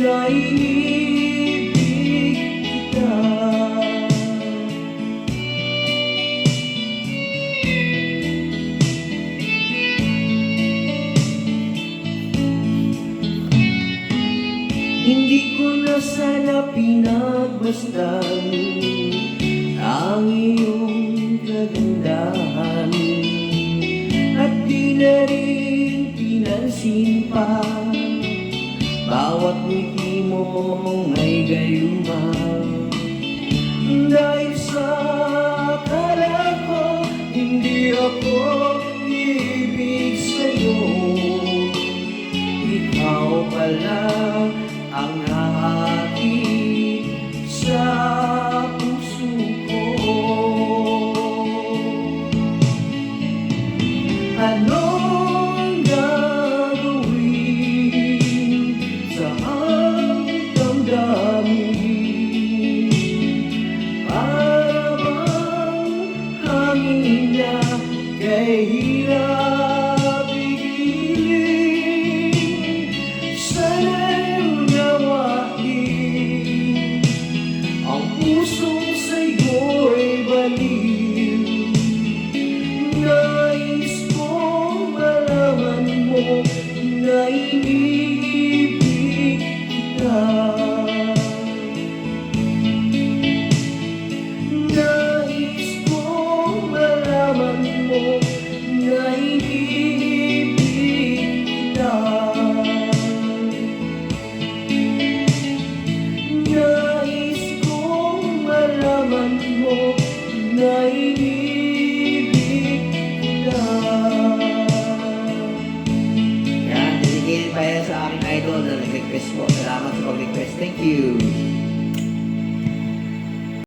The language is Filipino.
naiibig kita. Hindi ko na sana pinagmasdan ang iyong kagandahan, at di na rin pinansin pa bawat ngiti mo may gayuma. Dahil sa akala ko hindi ako ibig sa'yo, ikaw pala ang nahati sa puso ko. Anong gagawin sa aking damdamin? Para bang hangin na kay hirap igilin? Sana'y unawain ang pusong sa'yo'y baliw. Nais kong malaman mo na iniibig kita. Nais kong malaman mo na iniibig kita. Nais kong malaman mo na iniibig kita. Yan, dedicated pa yan sa aking idol na nag-request po. Salamat sa pag-request. Thank you.